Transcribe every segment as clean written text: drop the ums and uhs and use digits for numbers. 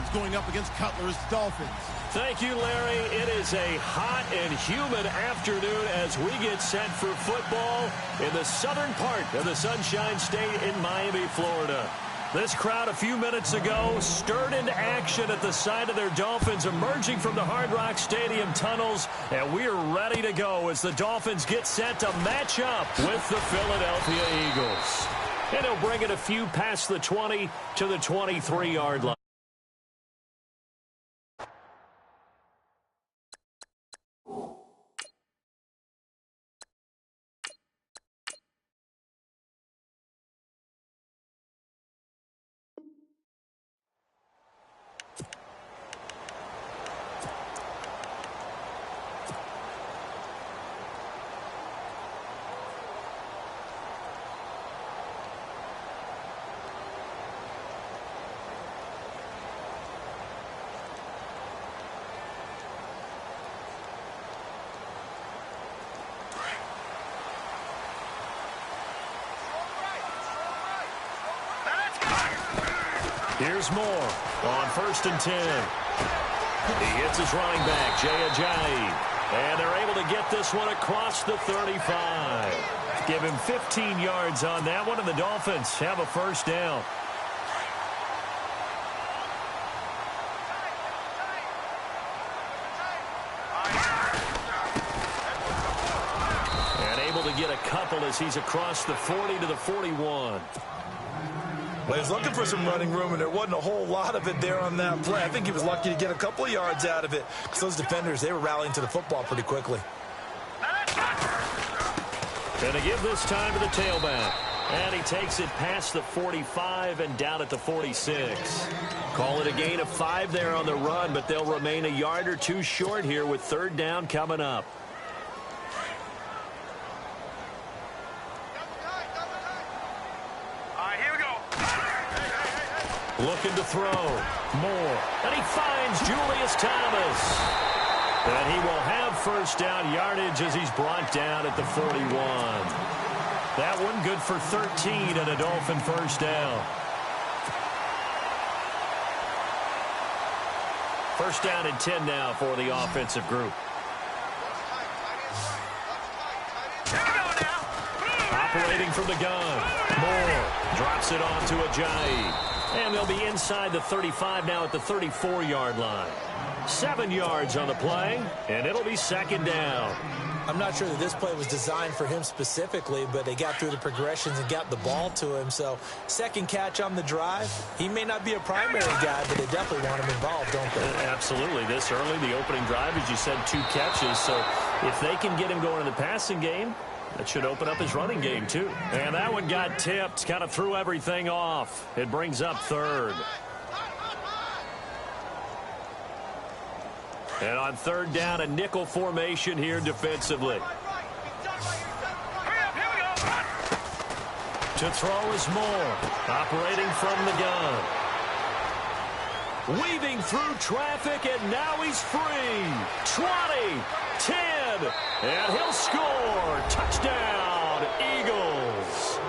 Browns going up against Cutler's Dolphins. Thank you, Larry. It is a hot and humid afternoon as we get set for football in the southern part of the Sunshine State in Miami, Florida. This crowd a few minutes ago stirred into action at the side of their Dolphins emerging from the Hard Rock Stadium tunnels, and we're ready to go as the Dolphins get set to match up with the Philadelphia Eagles. And he'll bring it a few past the 20 to the 23-yard line. Here's Moore on 1st and 10. He hits his running back, jaycazzz. And they're able to get this one across the 35. Give him 15 yards on that one, and the Dolphins have a first down. And able to get a couple as he's across the 40 to the 41. Well, he was looking for some running room, and there wasn't a whole lot of it there on that play. I think he was lucky to get a couple of yards out of it because those defenders, they were rallying to the football pretty quickly. Going to give this time to the tailback. And he takes it past the 45 and down at the 46. Call it a gain of 5 there on the run, but they'll remain a yard or two short here with 3rd down coming up. Looking to throw. Moore. And he finds Julius Thomas. And he will have first down yardage as he's brought down at the 41. That one good for 13 and a Dolphin first down. First down and 10 now for the offensive group. Operating from the gun. Moore drops it off to Ajayi. And they'll be inside the 35 now at the 34-yard line. 7 yards on the play, and it'll be 2nd down. I'm not sure that this play was designed for him specifically, but they got through the progressions and got the ball to him. So, second catch on the drive. He may not be a primary guy, but they definitely want him involved, don't they? Absolutely. This early, the opening drive, as you said, 2 catches. So, if they can get him going in the passing game, that should open up his running game, too. And that one got tipped, kind of threw everything off. It brings up 3rd. And on 3rd down, a nickel formation here defensively. To throw is Moore, operating from the gun. Weaving through traffic, and now he's free. 20, 10, and he'll score. Touchdown, Eagles.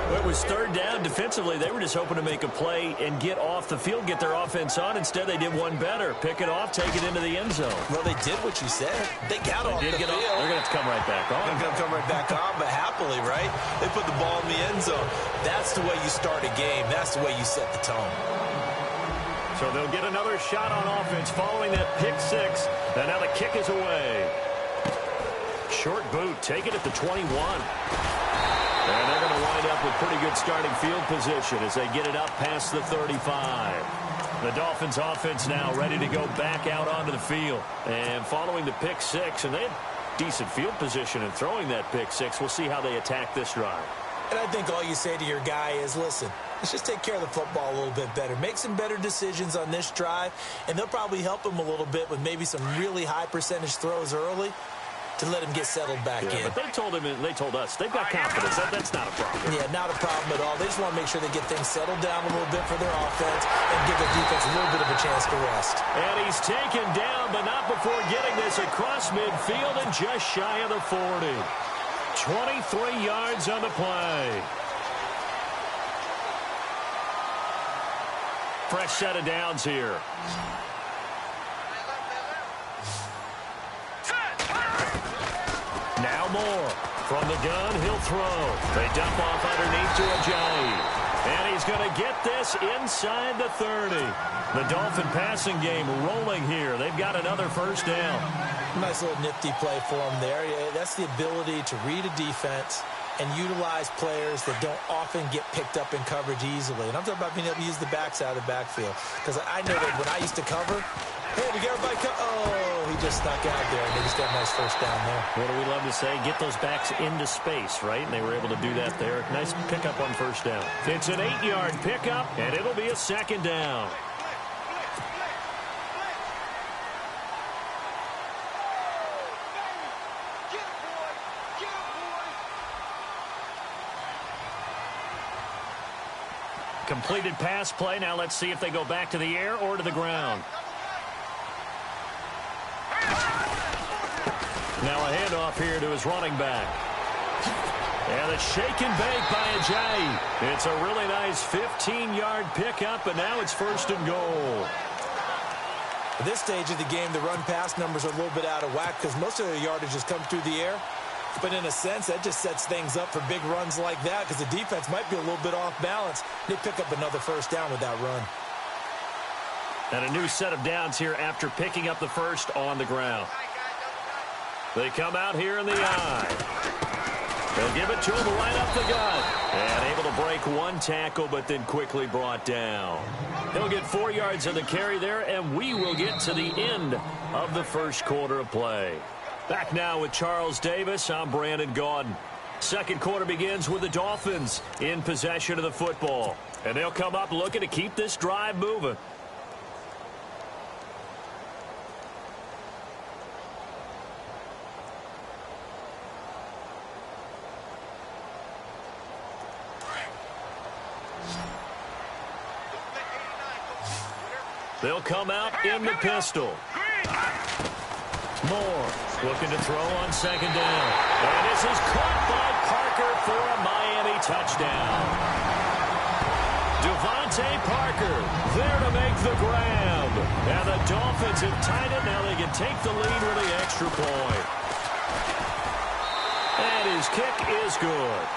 Well, it was 3rd down. Defensively, they were just hoping to make a play and get off the field, get their offense on. Instead, they did one better. Pick it off, take it into the end zone. Well, they did what you said. They got off the field. They're going to have to come right back on. They're going to come right back on, but happily, right? They put the ball in the end zone. That's the way you start a game. That's the way you set the tone. So they'll get another shot on offense following that pick 6. And now the kick is away. Short boot, take it at the 21. And they're going to wind up with pretty good starting field position as they get it up past the 35. The Dolphins offense now ready to go back out onto the field. And following the pick 6, and they had decent field position in throwing that pick 6. We'll see how they attack this drive. And I think all you say to your guy is, listen, let's just take care of the football a little bit better. Make some better decisions on this drive, and they'll probably help him a little bit with maybe some really high percentage throws early to let him get settled back in. But they told him, and they told us, they've got confidence. That's not a problem. Yeah, not a problem at all. They just want to make sure they get things settled down a little bit for their offense and give their defense a little bit of a chance to rest. And he's taken down, but not before getting this across midfield and just shy of the 40. 23 yards on the play. fresh set of downs here. Now Moore. From the gun, he'll throw. They dump off underneath to Ajayi. And he's going to get this inside the 30. The Dolphin passing game rolling here. They've got another first down. Nice little nifty play for him there. That's the ability to read a defense and utilize players that don't often get picked up in coverage easily. And I'm talking about being able to use the backside of the backfield. Because I know that when I used to cover, hey, we got everybody oh, he just snuck out there, and they just got a nice first down there. What do we love to say? Get those backs into space, right? And they were able to do that there. Nice pickup on first down. It's an 8-yard pickup, and it'll be a second down. Completed pass play. Now let's see if they go back to the air or to the ground. Now a handoff here to his running back. And a shake and bake by Ajayi. It's a really nice 15-yard pickup, and now it's first and goal. At this stage of the game, the run-pass numbers are a little bit out of whack because most of their yardage has come through the air. But in a sense, that just sets things up for big runs like that because the defense might be a little bit off balance. They pick up another first down with that run. And a new set of downs here after picking up the first on the ground. They come out here in the eye. They'll give it to him right up the gut. And able to break one tackle, but then quickly brought down. He'll get 4 yards on the carry there, and we will get to the end of the first quarter of play. Back now with Charles Davis. I'm Brandon Gaudin. Second quarter begins with the Dolphins in possession of the football. And they'll come up looking to keep this drive moving. They'll come out in the pistol. Moore looking to throw on second down. And this is caught by Parker for a Miami touchdown. Devontae Parker there to make the grab. And the Dolphins have tied it. Now they can take the lead with the extra point. And his kick is good.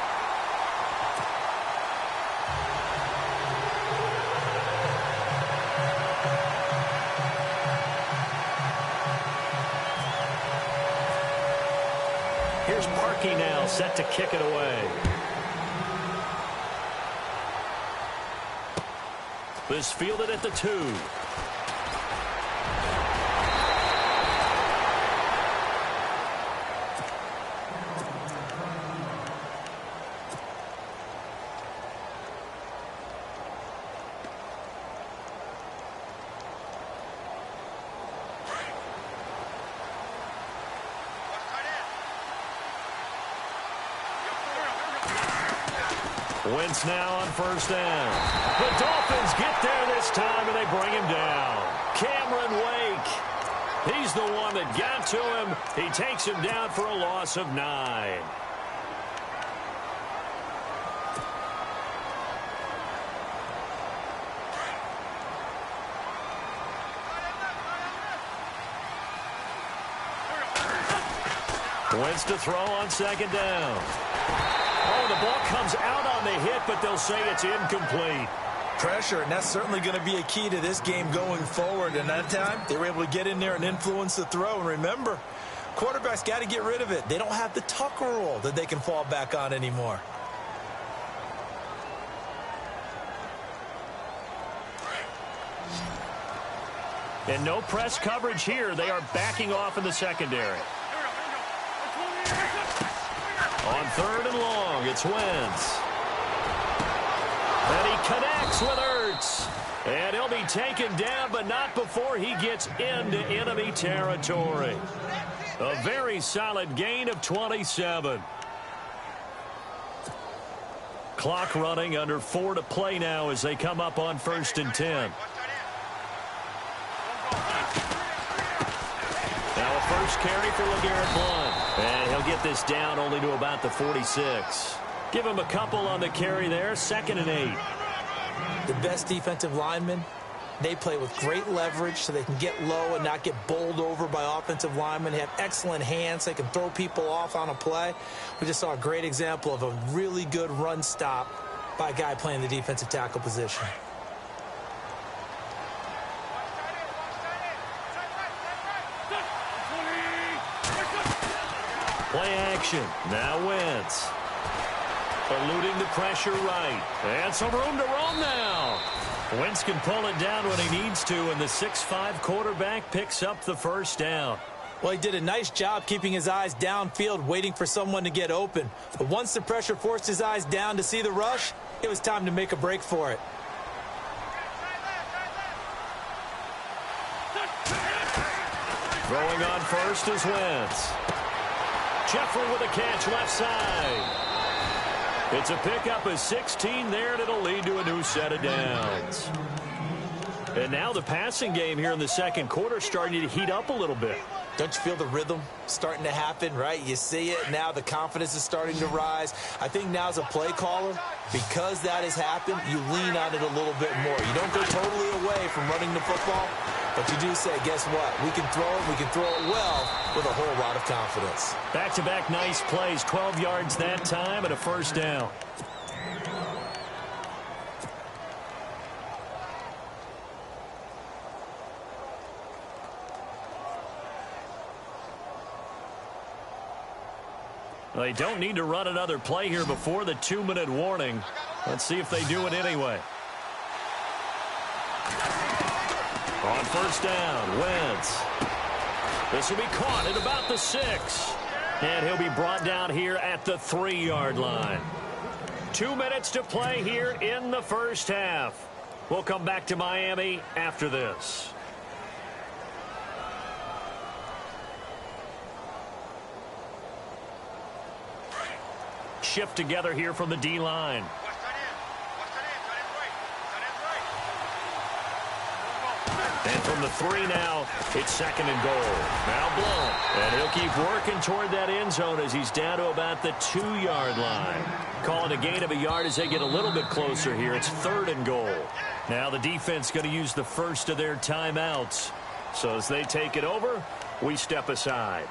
Here's Parkey now, set to kick it away. This fielded at the 2. Wentz now on first down. The Dolphins get there this time, and they bring him down. Cameron Wake. He's the one that got to him. He takes him down for a loss of 9. Wentz to throw on second down. Oh, the ball comes out on the hit, but they'll say it's incomplete. Pressure, and that's certainly going to be a key to this game going forward. And that time, they were able to get in there and influence the throw. And remember, quarterbacks got to get rid of it. They don't have the Tucker rule that they can fall back on anymore. And no press coverage here. They are backing off in the secondary. On third and long, it's Wentz. And he connects with Ertz. And he'll be taken down, but not before he gets into enemy territory. A very solid gain of 27. Clock running, under 4 to play now as they come up on first and 10. Now a first carry for LeGarrette Blount. And he'll get this down only to about the 46. Give him a couple on the carry there. Second and 8. The best defensive linemen They play with great leverage so they can get low and not get bowled over by offensive linemen. They have excellent hands. They can throw people off on a play. We just saw a great example of a really good run stop by a guy playing the defensive tackle position. Play action. Now Wentz. Eluding the pressure right. And some room to roam now. Wentz can pull it down when he needs to, and the 6'5" quarterback picks up the first down. Well, he did a nice job keeping his eyes downfield, waiting for someone to get open. But once the pressure forced his eyes down to see the rush, it was time to make a break for it. Throwing on first is Wentz. Jeffrey with a catch left side. It's a pickup of 16 there, and it'll lead to a new set of downs. And now the passing game here in the second quarter starting to heat up a little bit. Don't you feel the rhythm starting to happen, right? You see it. Now the confidence is starting to rise. I think now as a play caller, because that has happened, you lean on it a little bit more. You don't go totally away from running the football, but you do say, guess what? We can throw it. We can throw it well with a whole lot of confidence. Back-to-back nice plays, 12 yards that time and a first down. They don't need to run another play here before the 2-minute warning. Let's see if they do it anyway. On first down, Wentz. This will be caught at about the 6. And he'll be brought down here at the 3-yard line. 2 minutes to play here in the first half. We'll come back to Miami after this. Shift together here from the D-line. And from the 3 now, it's second and goal. Now blown. And he'll keep working toward that end zone as he's down to about the 2-yard line. Calling a gain of a yard as they get a little bit closer here. It's third and goal. Now the defense going to use the first of their timeouts. So as they take it over, we step aside.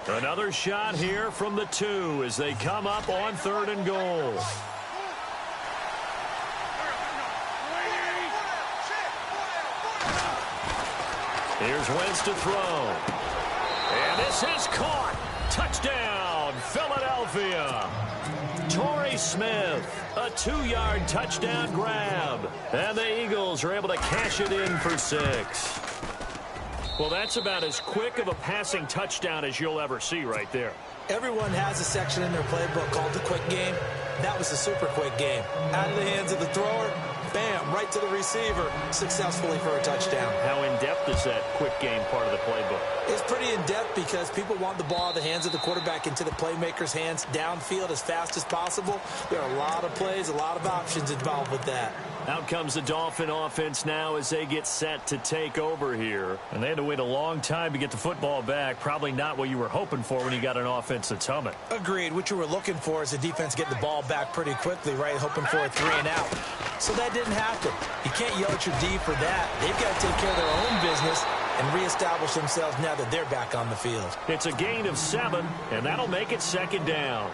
Another shot here from the 2 as they come up on third and goal. Here's Wentz to throw. And this is caught. Touchdown, Philadelphia. Torrey Smith, a 2-yard touchdown grab. And the Eagles are able to cash it in for 6. Well, that's about as quick of a passing touchdown as you'll ever see right there. Everyone has a section in their playbook called the quick game. That was a super quick game. Out of the hands of the thrower, bam, right to the receiver, successfully for a touchdown. How in-depth is that quick game part of the playbook? It's pretty in-depth because people want the ball out of the hands of the quarterback into the playmaker's hands downfield as fast as possible. There are a lot of plays, a lot of options involved with that. Out comes the Dolphin offense now as they get set to take over here. And they had to wait a long time to get the football back. Probably not what you were hoping for when you got an offense that's humming. Agreed. What you were looking for is the defense getting the ball back pretty quickly, right? Hoping for a 3 and out. So that didn't happen. You can't yell at your D for that. They've got to take care of their own business and reestablish themselves now that they're back on the field. It's a gain of 7, and that'll make it second down.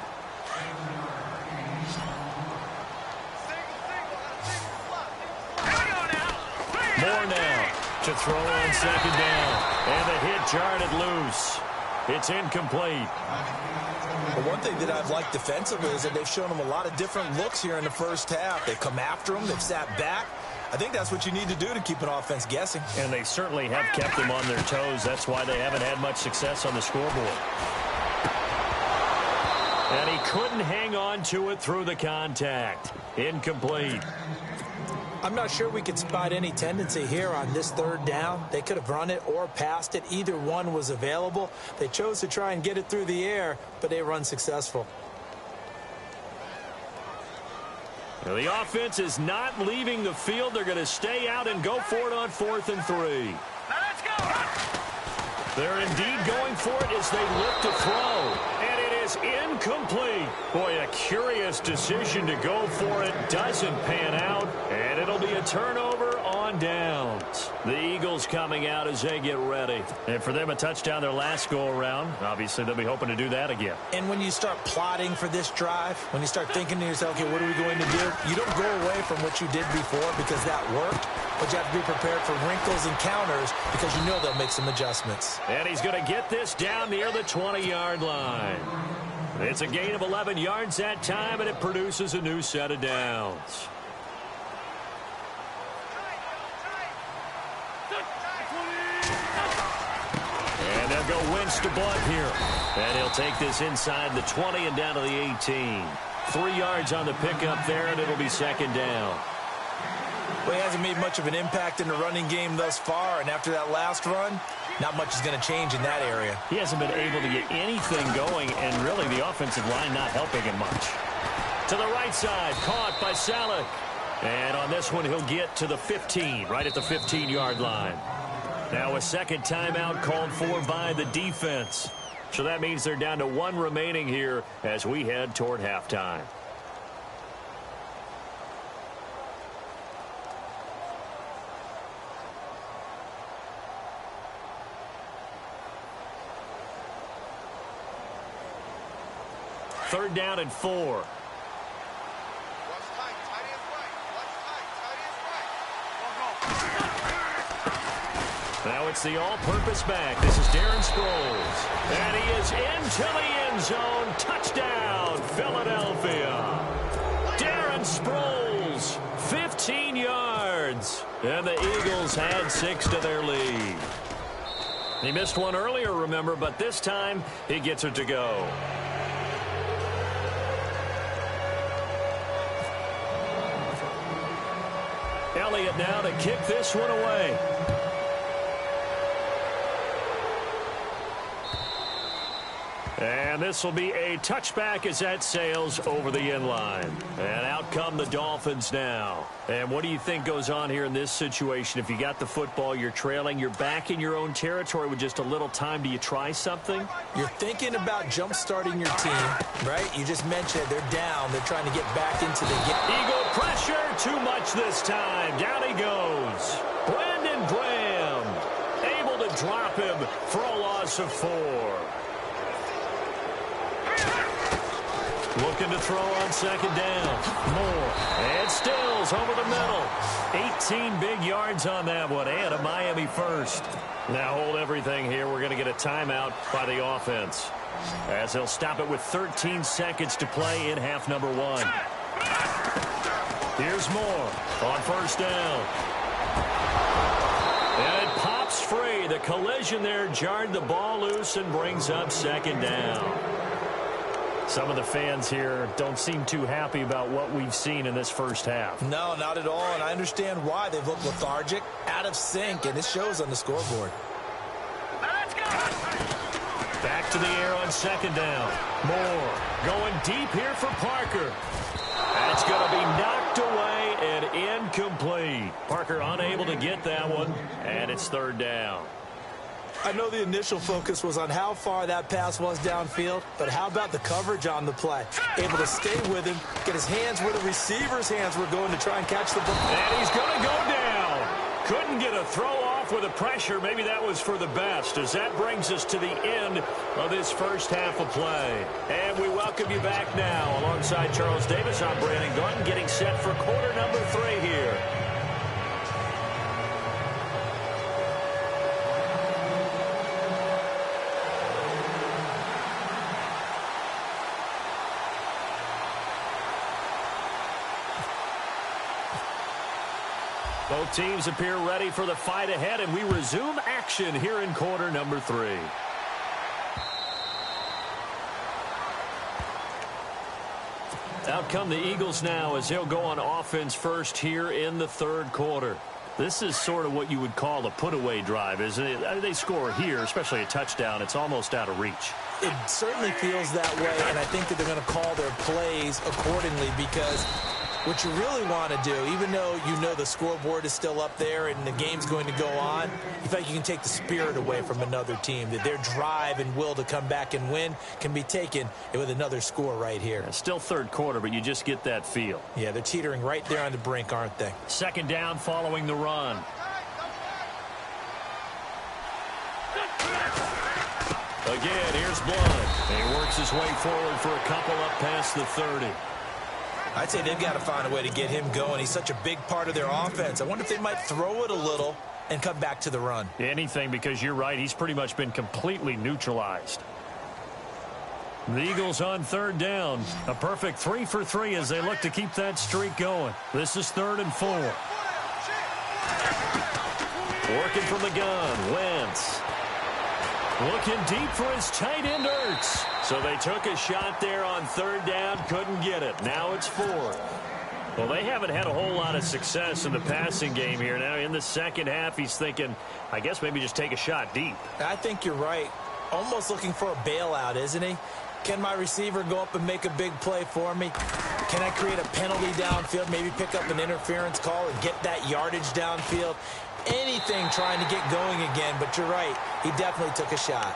More now to throw on second down. And the hit jarred loose. It's incomplete. But one thing that I've liked defensively is that they've shown them a lot of different looks here in the first half. They've come after them. They've sat back. I think that's what you need to do to keep an offense guessing. And they certainly have kept them on their toes. That's why they haven't had much success on the scoreboard. And he couldn't hang on to it through the contact. Incomplete. I'm not sure we could spot any tendency here on this third down. They could have run it or passed it. Either one was available. They chose to try and get it through the air, but they were unsuccessful. The offense is not leaving the field. They're going to stay out and go for it on 4th and 3. Now let's go. They're indeed going for it as they look to throw. And it is incomplete. Boy, a curious decision to go for it. Doesn't pan out. And it'll be a turnover on downs. The Eagles coming out as they get ready. And for them, a touchdown their last go-around. Obviously, they'll be hoping to do that again. And when you start plotting for this drive, when you start thinking to yourself, okay, what are we going to do? You don't go away from what you did before because that worked. But you have to be prepared for wrinkles and counters because you know they'll make some adjustments. And he's going to get this down near the 20-yard line. It's a gain of 11 yards that time, and it produces a new set of downs. And they'll go Wentz to Blunt here. And he'll take this inside the 20 and down to the 18. 3 yards on the pickup there, and it'll be second down. Well, he hasn't made much of an impact in the running game thus far, and after that last run, not much is going to change in that area. He hasn't been able to get anything going, and really the offensive line not helping him much. To the right side, caught by Saleh. And on this one, he'll get to the 15, right at the 15-yard line. Now a second timeout called for by the defense. So that means they're down to 1 remaining here as we head toward halftime. Third down and 4. Now it's the all-purpose back. This is Darren Sproles. And he is into the end zone. Touchdown, Philadelphia. Darren Sproles, 15 yards. And the Eagles had 6 to their lead. He missed one earlier, remember, but this time he gets it to go. Elliott now to kick this one away. And this will be a touchback as that sails over the end line. And out come the Dolphins now. And what do you think goes on here in this situation? If you got the football, you're trailing, you're back in your own territory with just a little time. Do you try something? You're thinking about jump-starting your team, right? You just mentioned it. They're down. They're trying to get back into the game. Eagle pressure. Too much this time. Down he goes. Brandon Graham able to drop him for a loss of 4. Looking to throw on second down. Moore. And Stills over the middle. 18 big yards on that one. And a Miami first. Now hold everything here. We're going to get a timeout by the offense, as they'll stop it with 13 seconds to play in half number 1. Here's Moore on first down. And it pops free. The collision there jarred the ball loose and brings up second down. Some of the fans here don't seem too happy about what we've seen in this first half. No, not at all, and I understand why. They've looked lethargic, out of sync, and it shows on the scoreboard. Let's go. Back to the air on second down. Moore going deep here for Parker. That's going to be knocked away and incomplete. Parker unable to get that one, and it's third down. I know the initial focus was on how far that pass was downfield, but how about the coverage on the play? Able to stay with him, get his hands where the receiver's hands were going to try and catch the ball. And he's going to go down. Couldn't get a throw off with the pressure. Maybe that was for the best, as that brings us to the end of this first half of play. And we welcome you back now. Alongside Charles Davis, I'm Brandon Gordon, getting set for quarter number 3 here. Both teams appear ready for the fight ahead, and we resume action here in quarter number 3. Out come the Eagles now as they'll go on offense first here in the third quarter. This is sort of what you would call a put-away drive, isn't it? They score here, especially a touchdown. It's almost out of reach. It certainly feels that way, and I think that they're going to call their plays accordingly because What you really want to do, even though you know the scoreboard is still up there and the game's going to go on, you feel like you can take the spirit away from another team, that their drive and will to come back and win can be taken with another score right here. It's still third quarter, but you just get that feel. Yeah, they're teetering right there on the brink, aren't they? Second down following the run. Again, here's Blood. And he works his way forward for a couple up past the 30. I'd say they've got to find a way to get him going. He's such a big part of their offense. I wonder if they might throw it a little and come back to the run. Anything, because you're right. He's pretty much been completely neutralized. The Eagles on third down. A perfect 3 for 3 as they look to keep that streak going. This is 3rd and 4. Working from the gun, Wentz. Looking deep for his tight end, Ertz. So they took a shot there on third down, couldn't get it. Now it's 4th. Well, they haven't had a whole lot of success in the passing game here. Now in the second half, he's thinking, I guess maybe just take a shot deep. I think you're right. Almost looking for a bailout, isn't he? Can my receiver go up and make a big play for me? Can I create a penalty downfield, maybe pick up an interference call and get that yardage downfield? Anything trying to get going again, but you're right. He definitely took a shot.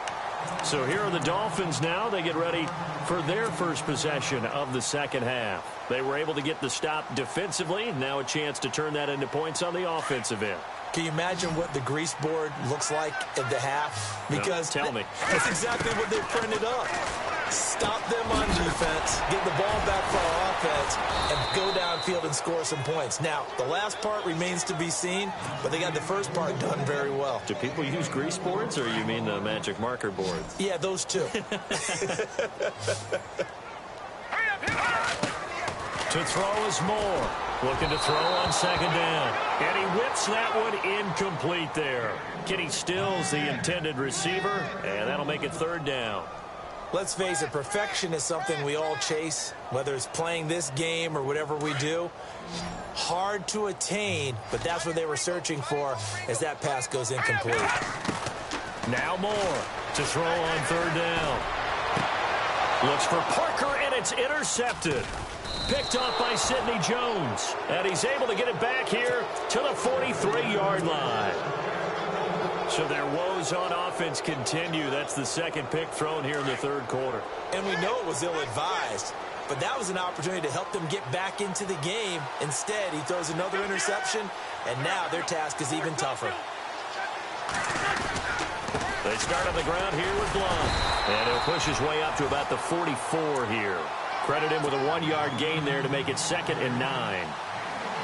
So here are the Dolphins now. They get ready for their first possession of the second half. They were able to get the stop defensively. Now a chance to turn that into points on the offensive end. Can you imagine what the grease board looks like at the half? Because no, tell me. That's exactly what they printed up. Stop them on defense, get the ball back for our offense, and go downfield and score some points. Now, the last part remains to be seen, but they got the first part done very well. Do people use grease boards, or you mean the magic marker boards? Yeah, those two. To throw is Moore. Looking to throw on second down. And he whips that one incomplete there. Kenny Stills, the intended receiver, and that'll make it third down. Let's face it, perfection is something we all chase, whether it's playing this game or whatever we do. Hard to attain, but that's what they were searching for as that pass goes incomplete. Now Moore to throw on third down. Looks for Parker, and it's intercepted. Picked off by Sidney Jones. And he's able to get it back here to the 43-yard line. So their woes on offense continue. That's the second pick thrown here in the third quarter. And we know it was ill-advised, but that was an opportunity to help them get back into the game. Instead, he throws another interception, and now their task is even tougher. They start on the ground here with Blunt. And he'll push his way up to about the 44 here. Credit him with a 1-yard gain there to make it 2nd and 9.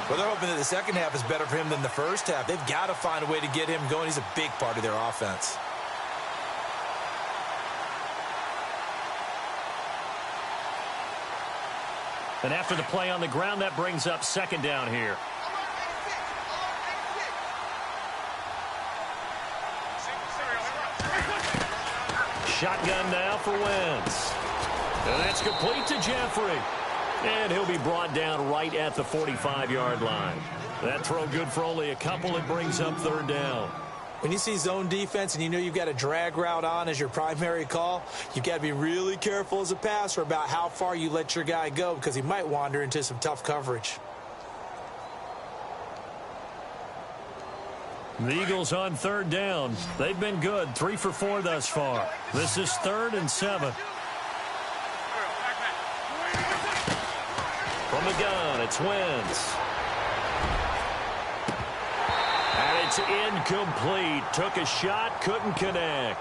Well, they're hoping that the second half is better for him than the first half. They've got to find a way to get him going. He's a big part of their offense. And after the play on the ground, that brings up second down here. Shotgun now for Wentz. And that's complete to Jeffrey. And he'll be brought down right at the 45-yard line. That throw good for only a couple. It brings up third down. When you see zone defense and you know you've got a drag route on as your primary call, you've got to be really careful as a passer about how far you let your guy go because he might wander into some tough coverage. The Eagles on third down. They've been good, 3 for 4 thus far. This is 3rd and 7. From the gun, it's Wentz. And it's incomplete. Took a shot, couldn't connect.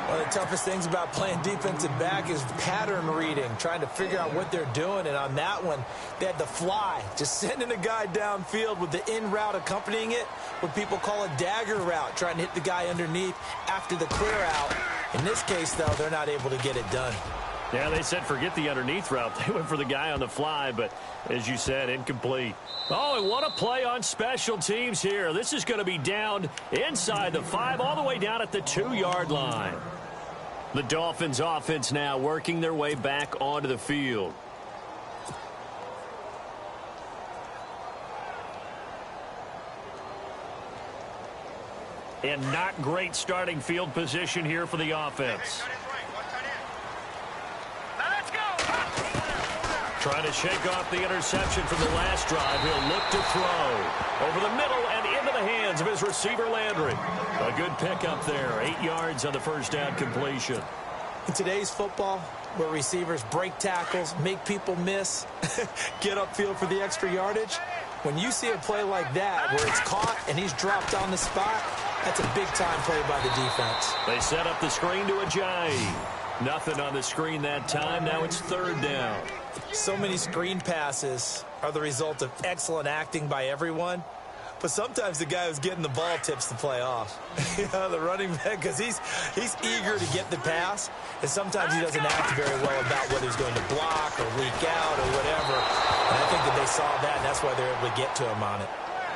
One of the toughest things about playing defensive back is pattern reading, trying to figure out what they're doing. And on that one, they had the fly, just sending a guy downfield with the in route accompanying it, what people call a dagger route, trying to hit the guy underneath after the clear out. In this case, though, they're not able to get it done. Yeah, they said forget the underneath route. They went for the guy on the fly, but as you said, incomplete. Oh, and what a play on special teams here. This is going to be down inside the 5, all the way down at the 2-yard line. The Dolphins offense now working their way back onto the field. And not great starting field position here for the offense. Trying to shake off the interception from the last drive. He'll look to throw. Over the middle and into the hands of his receiver, Landry. A good pickup there. 8 yards on the first down completion. In today's football, where receivers break tackles, make people miss, get upfield for the extra yardage, when you see a play like that where it's caught and he's dropped on the spot, that's a big-time play by the defense. They set up the screen to Ajayi. Nothing on the screen that time. Now it's third down. So many screen passes are the result of excellent acting by everyone. But sometimes the guy who's getting the ball tips the play off. The running back, because he's eager to get the pass, and sometimes he doesn't act very well about whether he's going to block or leak out or whatever. And I think that they saw that, and that's why they're able to get to him on it.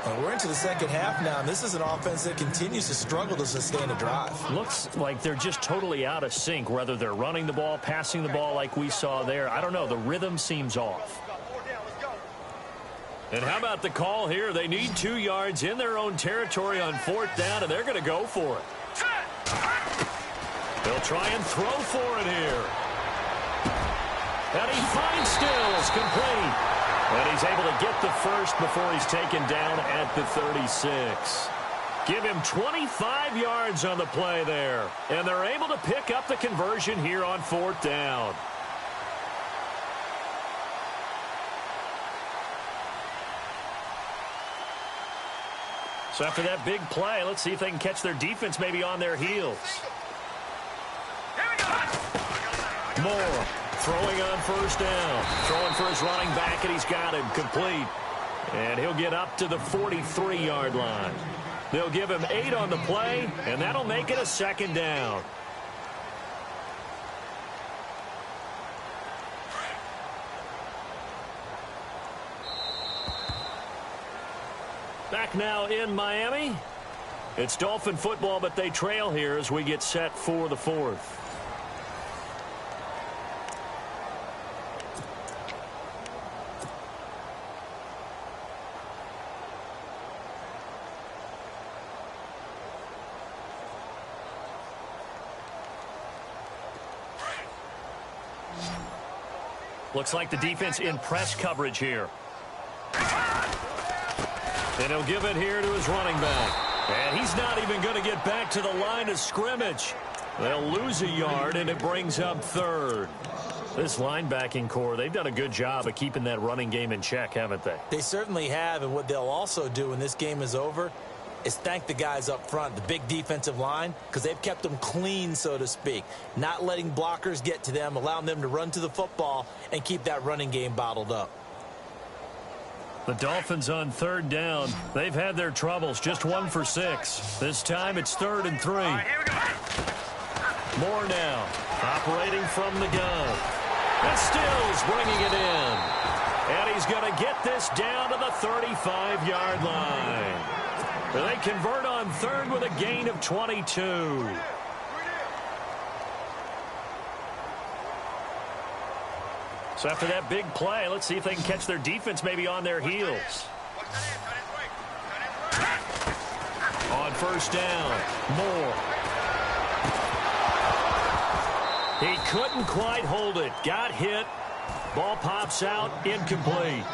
Well, we're into the second half now, and this is an offense that continues to struggle to sustain a drive. Looks like they're just totally out of sync, whether they're running the ball, passing the ball like we saw there. I don't know. The rhythm seems off. And how about the call here? They need 2 yards in their own territory on fourth down, and they're going to go for it. They'll try and throw for it here. And he finds Stills, complete. And he's able to get the first before he's taken down at the 36. Give him 25 yards on the play there. And they're able to pick up the conversion here on fourth down. So after that big play, let's see if they can catch their defense maybe on their heels. Moore throwing on first down. Throwing for his running back, and he's got him complete. And he'll get up to the 43-yard line. They'll give him 8 on the play, and that'll make it a second down. Back now in Miami. It's Dolphin football, but they trail here as we get set for the fourth. Looks like the defense in press coverage here. And he'll give it here to his running back. And he's not even going to get back to the line of scrimmage. They'll lose a yard, and it brings up third. This linebacking core, they've done a good job of keeping that running game in check, haven't they? They certainly have, and what they'll also do when this game is over is thank the guys up front, the big defensive line, because they've kept them clean, so to speak. Not letting blockers get to them, allowing them to run to the football and keep that running game bottled up. The Dolphins on third down. They've had their troubles, just 1 for 6. This time it's 3rd and 3. Here we go. More now, operating from the gun. And Stills bringing it in. And he's going to get this down to the 35-yard line. They convert on third with a gain of 22. So after that big play, let's see if they can catch their defense maybe on their heels. On first down, Moore. He couldn't quite hold it. Got hit. Ball pops out, incomplete.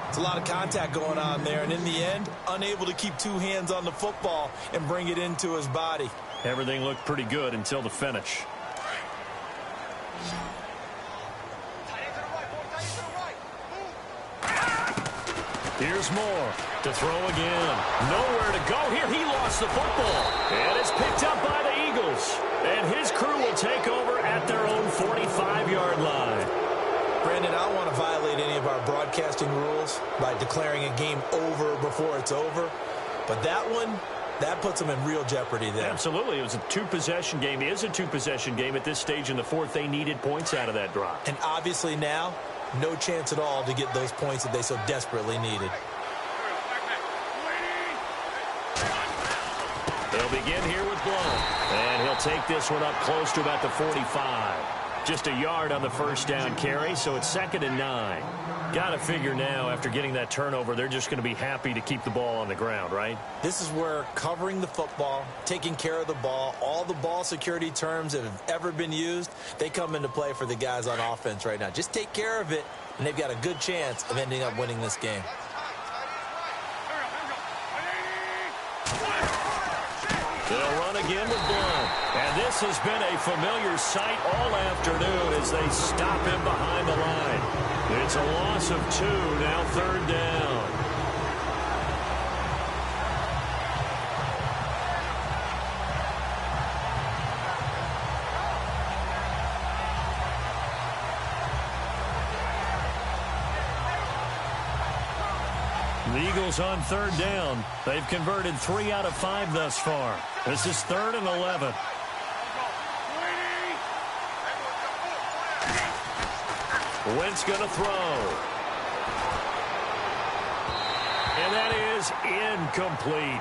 It's a lot of contact going on there, and in the end, unable to keep 2 hands on the football and bring it into his body. Everything looked pretty good until the finish. Here's Moore to throw again. Nowhere to go here. He lost the football. And it's picked up by the Eagles. And his crew will take over at their own 45-yard line. Brandon, I don't want to violate any of our broadcasting rules by declaring a game over before it's over. But that one, that puts them in real jeopardy there. Absolutely. It was a 2-possession game. It is a 2-possession game at this stage in the fourth. They needed points out of that drive. And obviously now, no chance at all to get those points that they so desperately needed. They'll begin here with Blount. And he'll take this one up close to about the 45. Just a yard on the first down carry, so it's 2nd and 9. Got to figure now, after getting that turnover, they're just going to be happy to keep the ball on the ground, right? This is where covering the football, taking care of the ball, all the ball security terms that have ever been used, they come into play for the guys on offense right now. Just take care of it, and they've got a good chance of ending up winning this game. They'll run again with Blunt. And this has been a familiar sight all afternoon as they stop him behind the line. It's a loss of 2, now 3rd down. The Eagles on 3rd down. They've converted 3 out of 5 thus far. This is 3rd and 11. Wentz going to throw. And that is incomplete.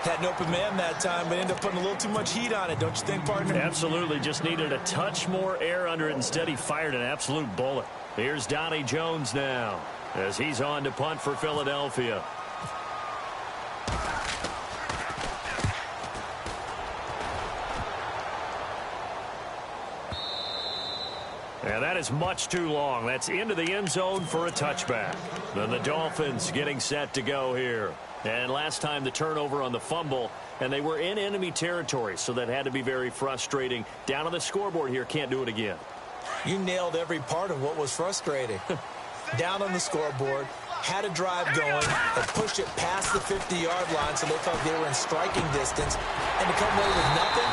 Had an open man that time, but ended up putting a little too much heat on it, don't you think, partner? Absolutely. Just needed a touch more air under it. Instead, he fired an absolute bullet. Here's Donnie Jones now as he's on to punt for Philadelphia. And that is much too long. That's into the end zone for a touchback. Then the Dolphins getting set to go here. And last time the turnover on the fumble, and they were in enemy territory, so that had to be very frustrating. Down on the scoreboard here, can't do it again. You nailed every part of what was frustrating. Down on the scoreboard, had a drive going, had pushed it past the 50-yard line so they felt they were in striking distance, and to come away with nothing,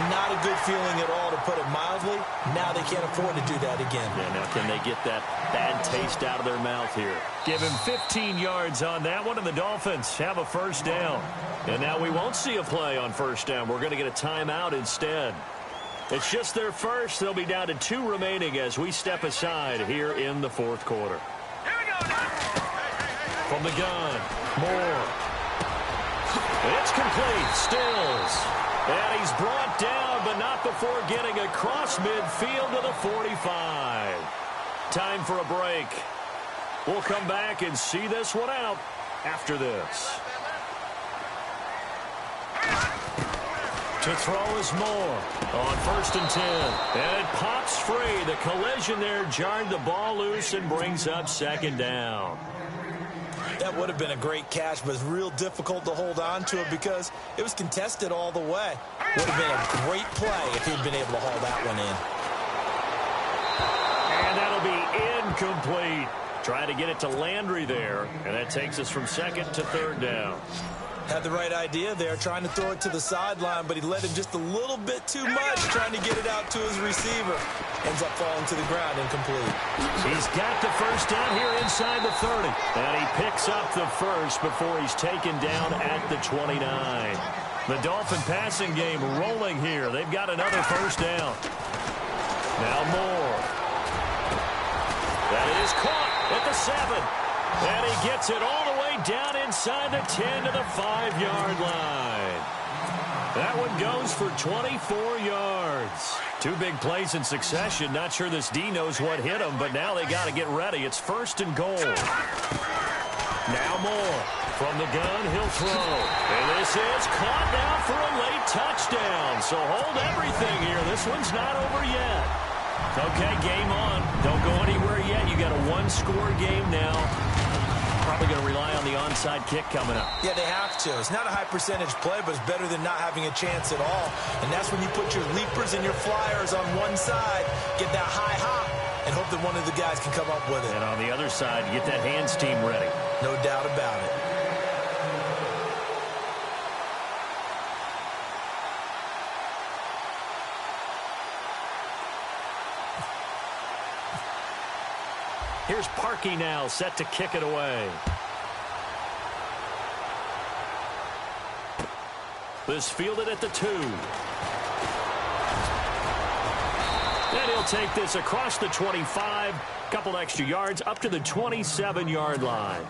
not a good feeling at all, to put it mildly. Now they can't afford to do that again. Yeah, now can they get that bad taste out of their mouth here? Give him 15 yards on that one, and the Dolphins have a 1st down. And now we won't see a play on 1st down. We're going to get a timeout instead. It's just their first. They'll be down to 2 remaining as we step aside here in the 4th quarter. Here we go now. From the gun, Moore. It's complete. Stills. And he's brought down, but not before getting across midfield to the 45. Time for a break. We'll come back and see this one out after this. To throw is Moore on 1st and 10. And it pops free. The collision there jarred the ball loose and brings up 2nd down. That would have been a great catch, but it's real difficult to hold on to it because it was contested all the way. Would have been a great play if he'd been able to haul that one in. And that'll be incomplete. Trying to get it to Landry there, and that takes us from 2nd to 3rd down. Had the right idea there, trying to throw it to the sideline, but he let him just a little bit too much, trying to get it out to his receiver. Ends up falling to the ground, incomplete. He's got the 1st down here inside the 30. And he picks up the 1st before he's taken down at the 29. The Dolphin passing game rolling here. They've got another 1st down. Now Moore. That is caught at the 7. And he gets it all the way down inside the 10 to the 5-yard line. That one goes for 24 yards. 2 big plays in succession. Not sure this D knows what hit him, but now they got to get ready. It's 1st and goal. Now Moore from the gun. He'll throw. And this is caught now for a late touchdown. So hold everything here. This one's not over yet. Okay, game on. Don't go anywhere yet. You got a 1-score game now. Probably going to rely on the onside kick coming up. Yeah, they have to. It's not a high percentage play, but it's better than not having a chance at all. And that's when you put your leapers and your flyers on one side, get that high hop, and hope that one of the guys can come up with it. And on the other side, get that hands team ready. No doubt about it. Here's Parkey now, set to kick it away. This fielded at the 2. And he'll take this across the 25. Couple extra yards up to the 27-yard line.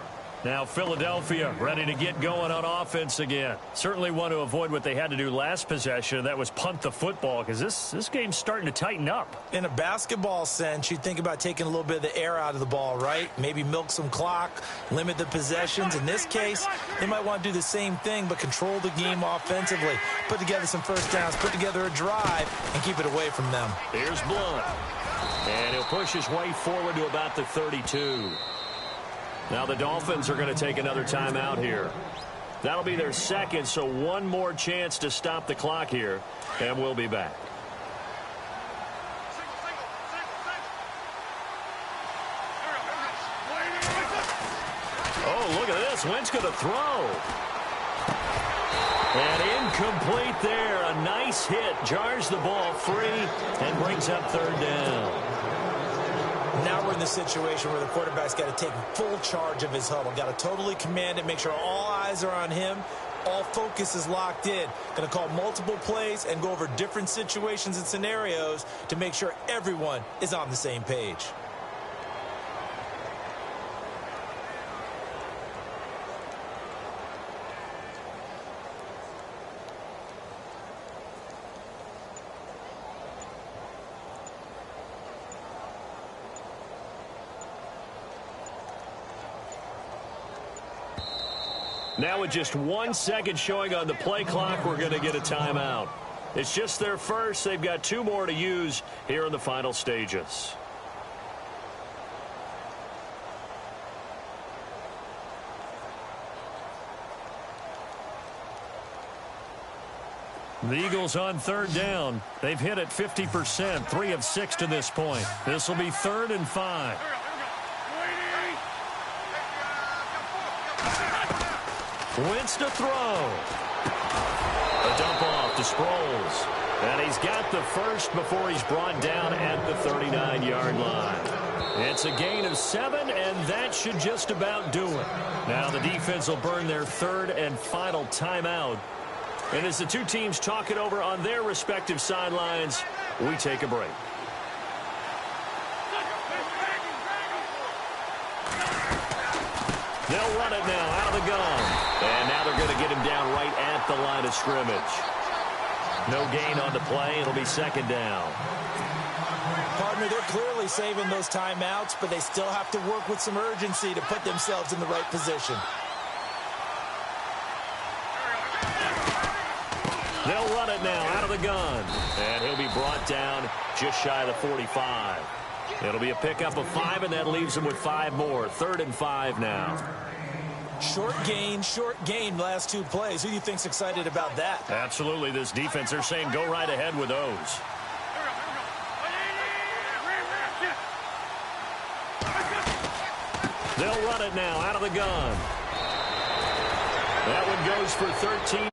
Now Philadelphia ready to get going on offense again. Certainly want to avoid what they had to do last possession. That was punt the football, because this game's starting to tighten up. In a basketball sense, you think about taking a little bit of the air out of the ball, right? Maybe milk some clock, limit the possessions. In this case, they might want to do the same thing, but control the game offensively. Put together some first downs, put together a drive, and keep it away from them. Here's Blunt. And he'll push his way forward to about the 32. Now the Dolphins are going to take another timeout here. That'll be their second, so one more chance to stop the clock here, and we'll be back. Oh, look at this. Wentz going to throw. And incomplete there. A nice hit. Jars the ball free and brings up third down. Now we're in the situation where the quarterback's got to take full charge of his huddle. Got to totally command it, make sure all eyes are on him. All focus is locked in. Going to call multiple plays and go over different situations and scenarios to make sure everyone is on the same page. Now with just 1 second showing on the play clock, we're going to get a timeout. It's just their first. They've got 2 more to use here in the final stages. The Eagles on third down. They've hit it 50%, 3 of 6 to this point. This will be 3rd and 5. Wentz to throw. A dump off to Sproles. And he's got the first before he's brought down at the 39-yard line. It's a gain of 7, and that should just about do it. Now the defense will burn their 3rd and final timeout. And as the two teams talk it over on their respective sidelines, we take a break. They'll run it now out of the gun. And now they're going to get him down right at the line of scrimmage. No gain on the play. It'll be 2nd down. Partner, they're clearly saving those timeouts, but they still have to work with some urgency to put themselves in the right position. They'll run it now out of the gun. And he'll be brought down just shy of the 45. It'll be a pickup of 5, and that leaves him with 5 more. 3rd and 5 now. Short gain, last 2 plays. Who do you think's excited about that? Absolutely. This defense, they're saying go right ahead with those. They'll run it now out of the gun. That one goes for 13.